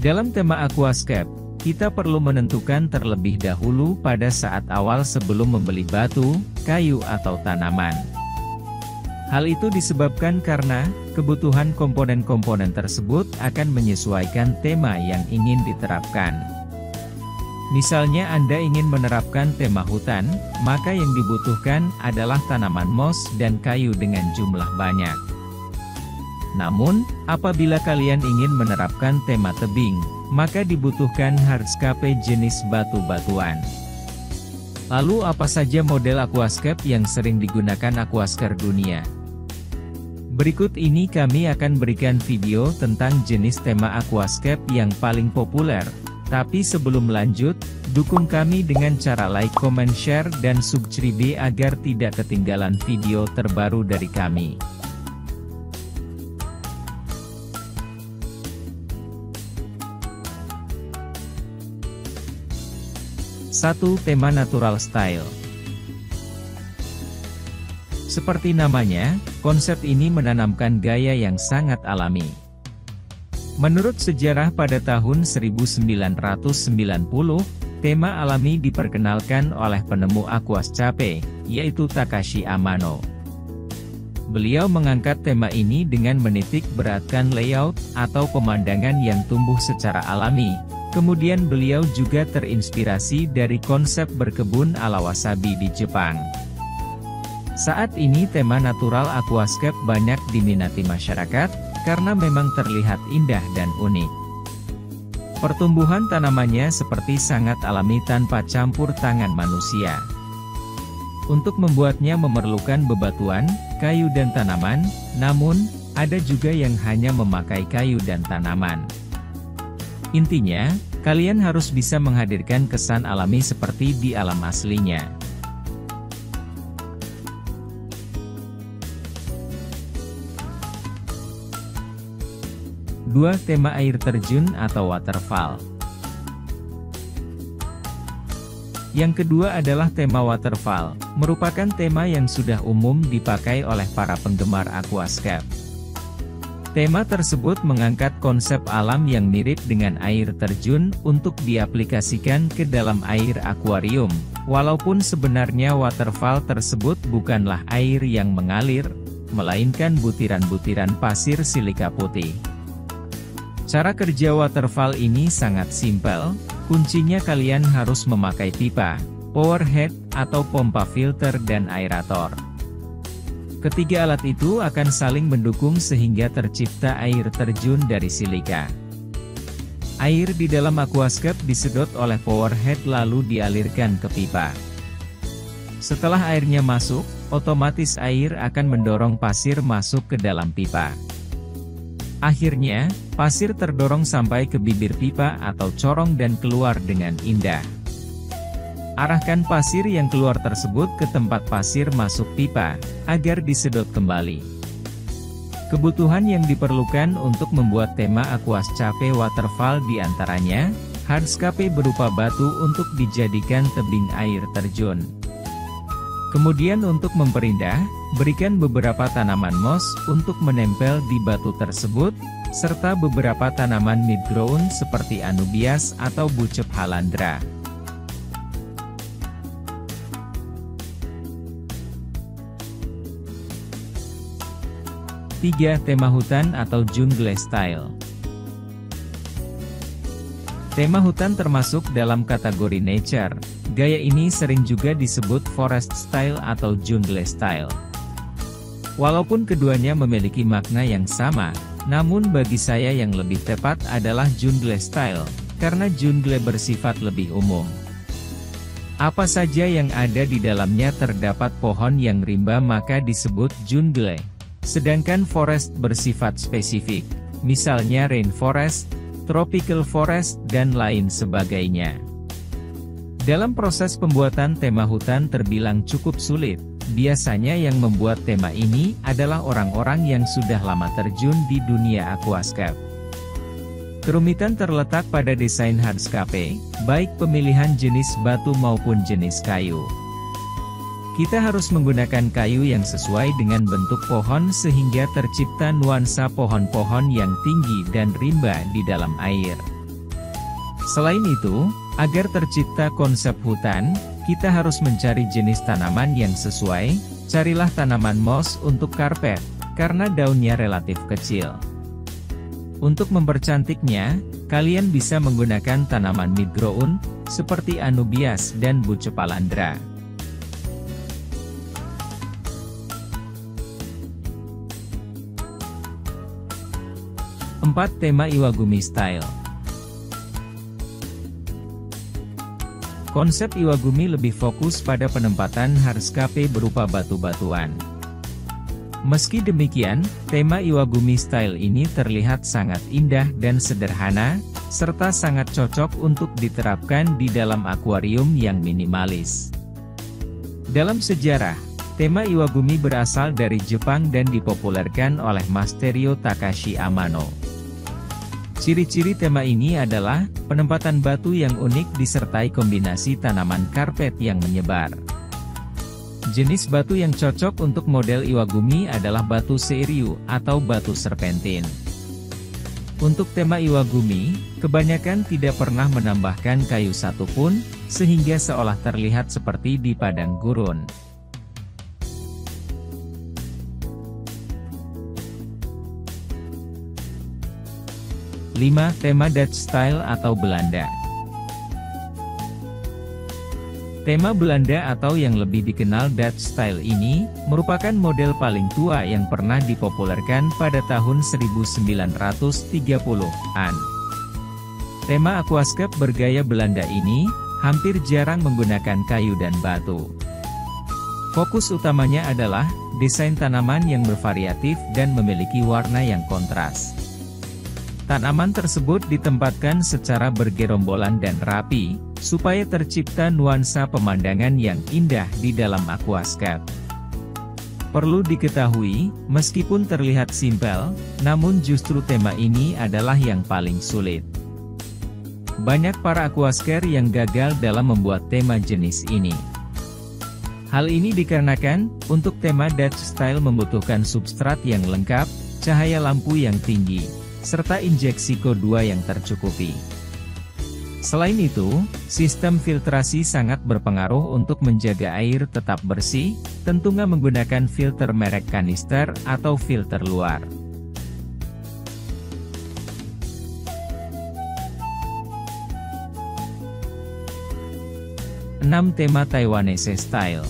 Dalam tema aquascape, kita perlu menentukan terlebih dahulu pada saat awal sebelum membeli batu, kayu atau tanaman. Hal itu disebabkan karena kebutuhan komponen-komponen tersebut akan menyesuaikan tema yang ingin diterapkan. Misalnya Anda ingin menerapkan tema hutan, maka yang dibutuhkan adalah tanaman moss dan kayu dengan jumlah banyak. Namun, apabila kalian ingin menerapkan tema tebing, maka dibutuhkan hardscape jenis batu-batuan. Lalu apa saja model aquascape yang sering digunakan aquascape dunia? Berikut ini kami akan berikan video tentang jenis tema aquascape yang paling populer. Tapi sebelum lanjut, dukung kami dengan cara like, comment, share, dan subscribe agar tidak ketinggalan video terbaru dari kami. Satu, tema natural style. Seperti namanya, konsep ini menanamkan gaya yang sangat alami. Menurut sejarah pada tahun 1990, tema alami diperkenalkan oleh penemu aquascape, yaitu Takashi Amano. Beliau mengangkat tema ini dengan menitik beratkan layout atau pemandangan yang tumbuh secara alami. Kemudian beliau juga terinspirasi dari konsep berkebun ala wasabi di Jepang. Saat ini tema natural aquascape banyak diminati masyarakat, karena memang terlihat indah dan unik. Pertumbuhan tanamannya seperti sangat alami tanpa campur tangan manusia. Untuk membuatnya memerlukan bebatuan, kayu dan tanaman, namun, ada juga yang hanya memakai kayu dan tanaman. Intinya, kalian harus bisa menghadirkan kesan alami seperti di alam aslinya. Dua, tema air terjun atau waterfall. Yang kedua adalah tema waterfall, merupakan tema yang sudah umum dipakai oleh para penggemar aquascape. Tema tersebut mengangkat konsep alam yang mirip dengan air terjun untuk diaplikasikan ke dalam air akuarium, walaupun sebenarnya waterfall tersebut bukanlah air yang mengalir, melainkan butiran-butiran pasir silika putih. Cara kerja waterfall ini sangat simpel, kuncinya kalian harus memakai pipa, power head, atau pompa filter dan aerator. Ketiga alat itu akan saling mendukung sehingga tercipta air terjun dari silika. Air di dalam aquascape disedot oleh power head lalu dialirkan ke pipa. Setelah airnya masuk, otomatis air akan mendorong pasir masuk ke dalam pipa. Akhirnya, pasir terdorong sampai ke bibir pipa atau corong dan keluar dengan indah. Arahkan pasir yang keluar tersebut ke tempat pasir masuk pipa, agar disedot kembali. Kebutuhan yang diperlukan untuk membuat tema aquascape waterfall diantaranya, hardscape berupa batu untuk dijadikan tebing air terjun. Kemudian untuk memperindah, berikan beberapa tanaman moss untuk menempel di batu tersebut, serta beberapa tanaman mid-ground seperti anubias atau bucep halandra. Tiga, tema hutan atau jungle style. Tema hutan termasuk dalam kategori nature. Gaya ini sering juga disebut forest style atau jungle style. Walaupun keduanya memiliki makna yang sama, namun bagi saya yang lebih tepat adalah jungle style, karena jungle bersifat lebih umum. Apa saja yang ada di dalamnya terdapat pohon yang rimba maka disebut jungle. Sedangkan forest bersifat spesifik, misalnya rainforest, tropical forest, dan lain sebagainya. Dalam proses pembuatan tema hutan terbilang cukup sulit. Biasanya yang membuat tema ini adalah orang-orang yang sudah lama terjun di dunia aquascape. Kerumitan terletak pada desain hardscape, baik pemilihan jenis batu maupun jenis kayu. Kita harus menggunakan kayu yang sesuai dengan bentuk pohon sehingga tercipta nuansa pohon-pohon yang tinggi dan rimba di dalam air. Selain itu, agar tercipta konsep hutan, kita harus mencari jenis tanaman yang sesuai. Carilah tanaman moss untuk karpet, karena daunnya relatif kecil. Untuk mempercantiknya, kalian bisa menggunakan tanaman mid-grown, seperti anubias dan bucephalandra. 4. Tema Iwagumi Style. Konsep Iwagumi lebih fokus pada penempatan hardscape berupa batu-batuan. Meski demikian, tema Iwagumi Style ini terlihat sangat indah dan sederhana, serta sangat cocok untuk diterapkan di dalam akuarium yang minimalis. Dalam sejarah, tema Iwagumi berasal dari Jepang dan dipopulerkan oleh Masterio Takashi Amano. Ciri-ciri tema ini adalah penempatan batu yang unik disertai kombinasi tanaman karpet yang menyebar. Jenis batu yang cocok untuk model Iwagumi adalah batu seiryu atau batu serpentin. Untuk tema Iwagumi, kebanyakan tidak pernah menambahkan kayu satupun, sehingga seolah terlihat seperti di padang gurun. 5. Tema Dutch Style atau Belanda. Tema Belanda atau yang lebih dikenal Dutch Style ini, merupakan model paling tua yang pernah dipopulerkan pada tahun 1930-an. Tema aquascape bergaya Belanda ini, hampir jarang menggunakan kayu dan batu. Fokus utamanya adalah, desain tanaman yang bervariatif dan memiliki warna yang kontras. Tanaman tersebut ditempatkan secara bergerombolan dan rapi, supaya tercipta nuansa pemandangan yang indah di dalam aquascape. Perlu diketahui, meskipun terlihat simpel, namun justru tema ini adalah yang paling sulit. Banyak para aquascaper yang gagal dalam membuat tema jenis ini. Hal ini dikarenakan, untuk tema Dutch Style membutuhkan substrat yang lengkap, cahaya lampu yang tinggi, serta injeksi CO2 yang tercukupi. Selain itu, sistem filtrasi sangat berpengaruh untuk menjaga air tetap bersih, tentunya menggunakan filter merek kanister atau filter luar. Tema Taiwanese Style.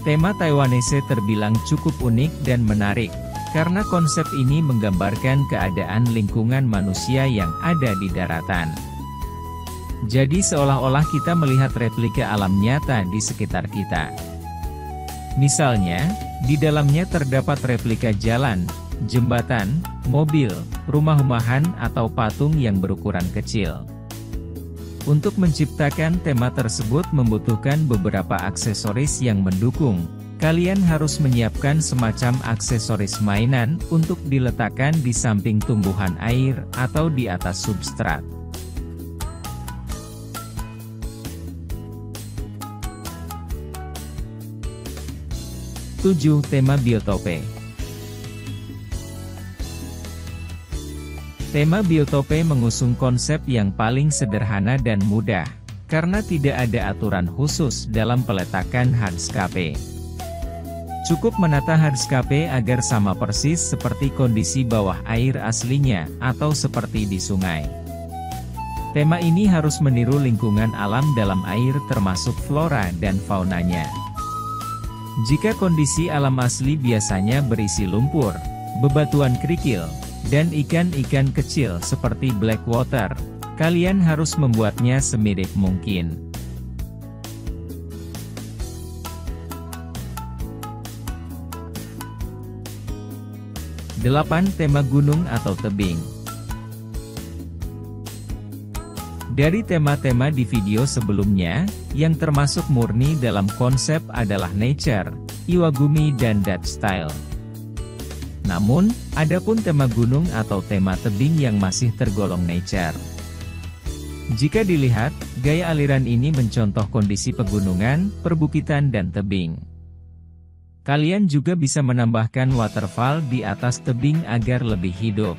Tema Taiwanese terbilang cukup unik dan menarik, karena konsep ini menggambarkan keadaan lingkungan manusia yang ada di daratan. Jadi seolah-olah kita melihat replika alam nyata di sekitar kita. Misalnya, di dalamnya terdapat replika jalan, jembatan, mobil, rumah-rumahan atau patung yang berukuran kecil. Untuk menciptakan tema tersebut membutuhkan beberapa aksesoris yang mendukung. Kalian harus menyiapkan semacam aksesoris mainan untuk diletakkan di samping tumbuhan air atau di atas substrat. Tema Biotope. Tema Biotope mengusung konsep yang paling sederhana dan mudah, karena tidak ada aturan khusus dalam peletakan hardscape. Cukup menata hardscape agar sama persis seperti kondisi bawah air aslinya, atau seperti di sungai. Tema ini harus meniru lingkungan alam dalam air termasuk flora dan faunanya. Jika kondisi alam asli biasanya berisi lumpur, bebatuan kerikil, dan ikan-ikan kecil seperti blackwater, kalian harus membuatnya semirip mungkin. 8. Tema Gunung atau Tebing. Dari tema-tema di video sebelumnya, yang termasuk murni dalam konsep adalah nature, Iwagumi dan Dutch Style. Namun, adapun tema gunung atau tema tebing yang masih tergolong nature. Jika dilihat, gaya aliran ini mencontoh kondisi pegunungan, perbukitan dan tebing. Kalian juga bisa menambahkan waterfall di atas tebing agar lebih hidup.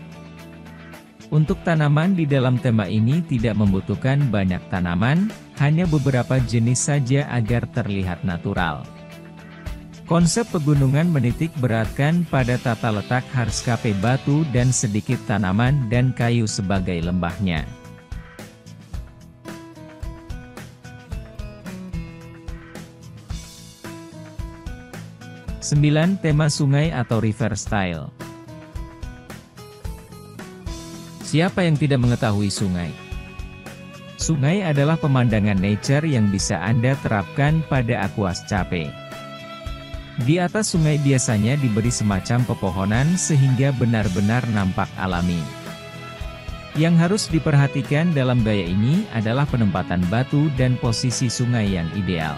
Untuk tanaman di dalam tema ini tidak membutuhkan banyak tanaman, hanya beberapa jenis saja agar terlihat natural. Konsep pegunungan menitik beratkan pada tata letak hardscape batu dan sedikit tanaman dan kayu sebagai lembahnya. Sembilan, tema sungai atau river style. Siapa yang tidak mengetahui sungai? Sungai adalah pemandangan nature yang bisa Anda terapkan pada aquascape. Di atas sungai biasanya diberi semacam pepohonan sehingga benar-benar nampak alami. Yang harus diperhatikan dalam gaya ini adalah penempatan batu dan posisi sungai yang ideal.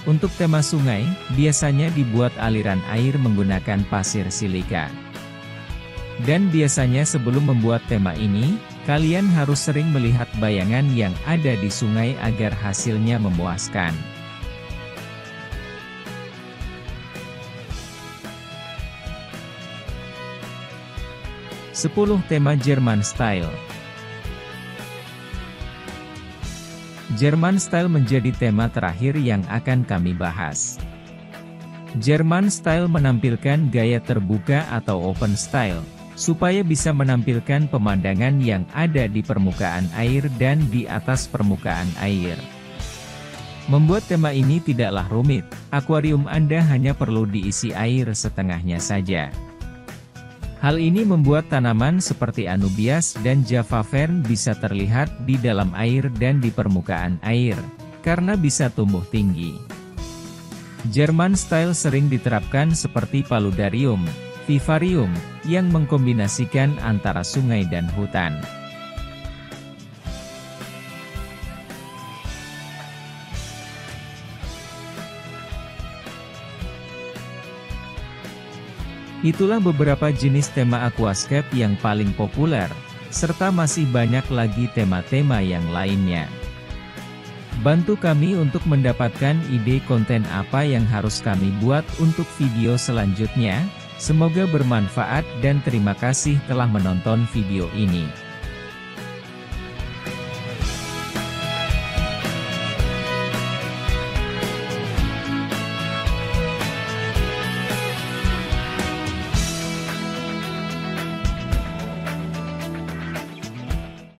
Untuk tema sungai, biasanya dibuat aliran air menggunakan pasir silika. Dan biasanya sebelum membuat tema ini, kalian harus sering melihat bayangan yang ada di sungai agar hasilnya memuaskan. 10. Tema German Style. German Style menjadi tema terakhir yang akan kami bahas. German Style menampilkan gaya terbuka atau open style, supaya bisa menampilkan pemandangan yang ada di permukaan air dan di atas permukaan air. Membuat tema ini tidaklah rumit, akuarium Anda hanya perlu diisi air setengahnya saja. Hal ini membuat tanaman seperti Anubias dan Java Fern bisa terlihat di dalam air dan di permukaan air, karena bisa tumbuh tinggi. German Style sering diterapkan seperti Paludarium, Vivarium, yang mengkombinasikan antara sungai dan hutan. Itulah beberapa jenis tema aquascape yang paling populer, serta masih banyak lagi tema-tema yang lainnya. Bantu kami untuk mendapatkan ide konten apa yang harus kami buat untuk video selanjutnya. Semoga bermanfaat dan terima kasih telah menonton video ini.